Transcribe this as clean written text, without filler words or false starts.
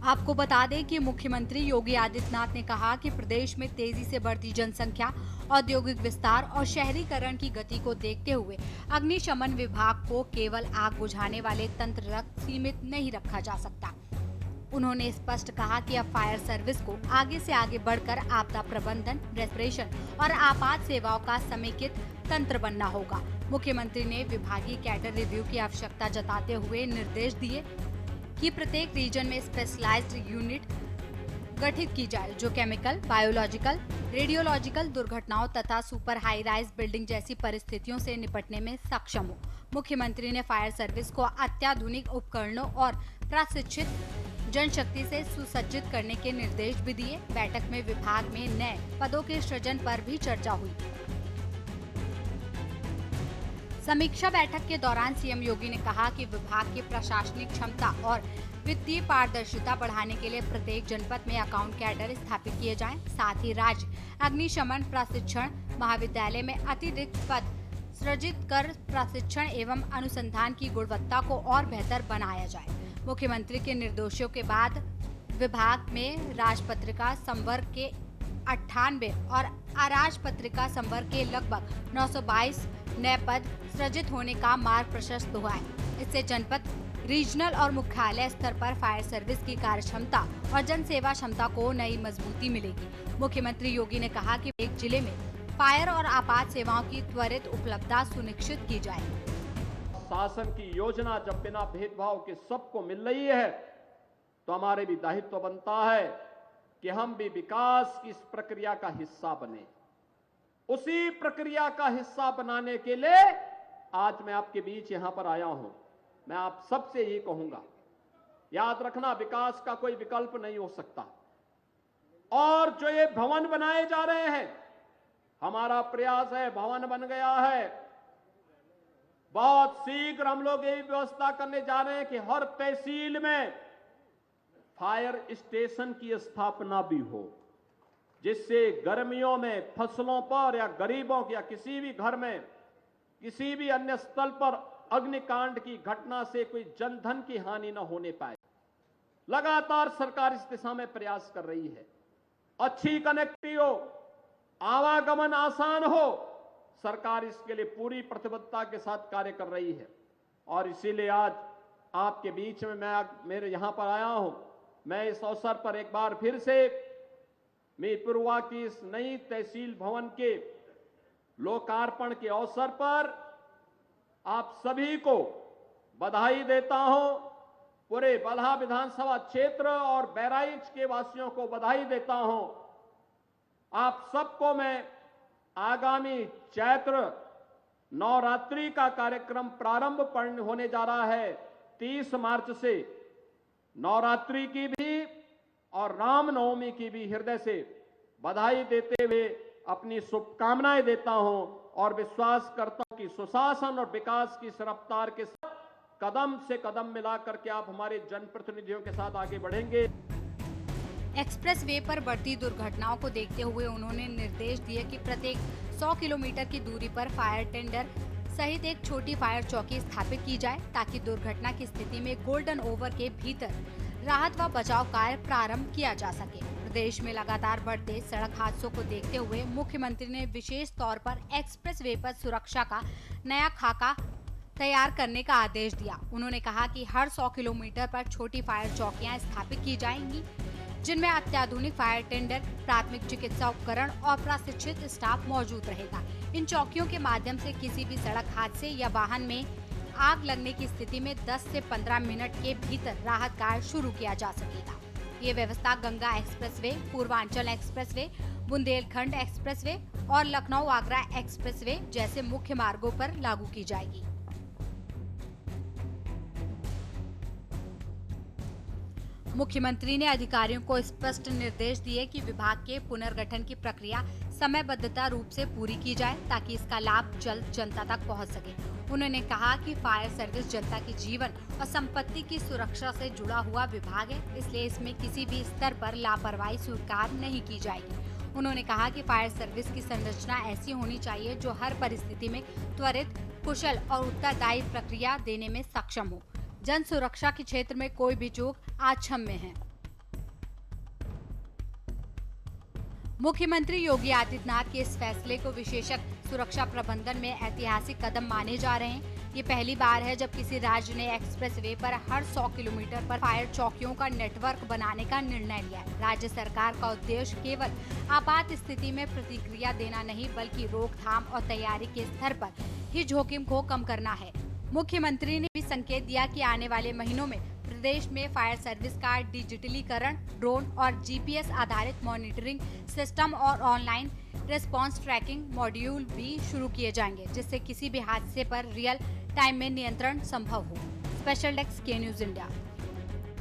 आपको बता दें कि मुख्यमंत्री योगी आदित्यनाथ ने कहा कि प्रदेश में तेजी से बढ़ती जनसंख्या, औद्योगिक विस्तार और शहरीकरण की गति को देखते हुए अग्निशमन विभाग को केवल आग बुझाने वाले तंत्र तक सीमित नहीं रखा जा सकता। उन्होंने स्पष्ट कहा कि अब फायर सर्विस को आगे से आगे बढ़कर आपदा प्रबंधन, रेस्पिरेशन और आपात सेवाओं का समेकित तंत्र बनना होगा। मुख्यमंत्री ने विभागीय कैडर रिव्यू की आवश्यकता जताते हुए निर्देश दिए कि प्रत्येक रीजन में स्पेशलाइज्ड यूनिट गठित की जाए जो केमिकल, बायोलॉजिकल, रेडियोलॉजिकल दुर्घटनाओं तथा सुपर हाई राइज बिल्डिंग जैसी परिस्थितियों से निपटने में सक्षम हो। मुख्यमंत्री ने फायर सर्विस को अत्याधुनिक उपकरणों और प्रशिक्षित जनशक्ति से सुसज्जित करने के निर्देश भी दिए। बैठक में विभाग में नए पदों के सृजन पर भी चर्चा हुई। समीक्षा बैठक के दौरान सीएम योगी ने कहा कि विभाग की प्रशासनिक क्षमता और वित्तीय पारदर्शिता बढ़ाने के लिए प्रत्येक जनपद में अकाउंट कैडर स्थापित किए जाएं। साथ ही राज्य अग्निशमन प्रशिक्षण महाविद्यालय में अतिरिक्त पद सृजित कर प्रशिक्षण एवं अनुसंधान की गुणवत्ता को और बेहतर बनाया जाए। मुख्यमंत्री के निर्देशों के बाद विभाग में राजपत्रिका संवर्ग के 98 और अराजपत्रिका संवर्ग के लगभग 922 नए पद सृजित होने का मार्ग प्रशस्त हुआ है। इससे जनपद, रीजनल और मुख्यालय स्तर पर फायर सर्विस की कार्य क्षमता और जन सेवा क्षमता को नई मजबूती मिलेगी। मुख्यमंत्री योगी ने कहा कि एक जिले में फायर और आपात सेवाओं की त्वरित उपलब्धता सुनिश्चित की जाए। शासन की योजना जब बिना भेदभाव के सबको मिल रही है तो हमारे भी दायित्व बनता है कि हम भी विकास की इस प्रक्रिया का हिस्सा बने। उसी प्रक्रिया का हिस्सा बनाने के लिए आज मैं आपके बीच यहां पर आया हूं। मैं आप सबसे यही कहूंगा, याद रखना विकास का कोई विकल्प नहीं हो सकता। और जो ये भवन बनाए जा रहे हैं, हमारा प्रयास है, भवन बन गया है, बहुत शीघ्र हम लोग यही व्यवस्था करने जा रहे हैं कि हर तहसील में फायर स्टेशन की स्थापना भी हो, जिससे गर्मियों में फसलों पर या गरीबों या किसी भी घर में किसी भी अन्य स्थल पर अग्निकांड की घटना से कोई जनधन की हानि न होने पाए। लगातार सरकार इस दिशा में प्रयास कर रही है। अच्छी कनेक्टिविटी हो, आवागमन आसान हो, सरकार इसके लिए पूरी प्रतिबद्धता के साथ कार्य कर रही है। और इसीलिए आज आपके बीच में मैं मेरे यहां पर आया हूं। मैं इस अवसर पर एक बार फिर से मीरपुरवा की इस नई तहसील भवन के लोकार्पण के अवसर पर आप सभी को बधाई देता हूं। पूरे बल्हा विधानसभा क्षेत्र और बहराइच के वासियों को बधाई देता हूं। आप सबको मैं आगामी चैत्र नवरात्रि का कार्यक्रम प्रारंभ होने जा रहा है 30 मार्च से, नवरात्रि की भी और रामनवमी की भी हृदय से बधाई देते हुए अपनी शुभकामनाएं देता हूं और विश्वास करता हूं कि सुशासन और विकास की इस रफ्तार के साथ कदम से कदम मिलाकर के आप हमारे जनप्रतिनिधियों के साथ आगे बढ़ेंगे। एक्सप्रेस वे पर बढ़ती दुर्घटनाओं को देखते हुए उन्होंने निर्देश दिए कि प्रत्येक 100 किलोमीटर की दूरी पर फायर टेंडर सहित एक छोटी फायर चौकी स्थापित की जाए ताकि दुर्घटना की स्थिति में गोल्डन ओवर के भीतर राहत व बचाव कार्य प्रारंभ किया जा सके। प्रदेश में लगातार बढ़ते सड़क हादसों को देखते हुए मुख्यमंत्री ने विशेष तौर पर एक्सप्रेस वे पर सुरक्षा का नया खाका तैयार करने का आदेश दिया। उन्होंने कहा कि हर 100 किलोमीटर पर छोटी फायर चौकियां स्थापित की जाएंगी जिनमें अत्याधुनिक फायर टेंडर, प्राथमिक चिकित्सा उपकरण और प्रशिक्षित स्टाफ मौजूद रहेगा। इन चौकियों के माध्यम से किसी भी सड़क हादसे या वाहन में आग लगने की स्थिति में 10 से 15 मिनट के भीतर राहत कार्य शुरू किया जा सकेगा। ये व्यवस्था Ganga expressway, Purvanchal expressway, Bundelkhand expressway और लखनऊ आगरा एक्सप्रेसवे जैसे मुख्य मार्गों पर लागू की जाएगी। मुख्यमंत्री ने अधिकारियों को स्पष्ट निर्देश दिए कि विभाग के पुनर्गठन की प्रक्रिया समयबद्धता रूप से पूरी की जाए ताकि इसका लाभ जल्द जनता तक पहुंच सके। उन्होंने कहा कि फायर सर्विस जनता के जीवन और संपत्ति की सुरक्षा से जुड़ा हुआ विभाग है, इसलिए इसमें किसी भी स्तर पर लापरवाही स्वीकार नहीं की जाएगी। उन्होंने कहा कि फायर सर्विस की संरचना ऐसी होनी चाहिए जो हर परिस्थिति में त्वरित, कुशल और उत्तरदायी प्रक्रिया देने में सक्षम हो। जन सुरक्षा के क्षेत्र में कोई भी चूक अक्षम्य है। मुख्यमंत्री योगी आदित्यनाथ के इस फैसले को विशेषक सुरक्षा प्रबंधन में ऐतिहासिक कदम माने जा रहे हैं। ये पहली बार है जब किसी राज्य ने एक्सप्रेस वे पर हर 100 किलोमीटर पर फायर चौकियों का नेटवर्क बनाने का निर्णय लिया है। राज्य सरकार का उद्देश्य केवल आपात स्थिति में प्रतिक्रिया देना नहीं, बल्कि रोकथाम और तैयारी के स्तर पर ही जोखिम को कम करना है। मुख्यमंत्री ने भी संकेत दिया कि आने वाले महीनों में प्रदेश में फायर सर्विस का डिजिटलीकरण, ड्रोन और जीपीएस आधारित मॉनिटरिंग सिस्टम और ऑनलाइन रिस्पांस ट्रैकिंग मॉड्यूल भी शुरू किए जाएंगे, जिससे किसी भी हादसे पर रियल टाइम में नियंत्रण संभव हो। स्पेशल डेस्क के न्यूज़ इंडिया।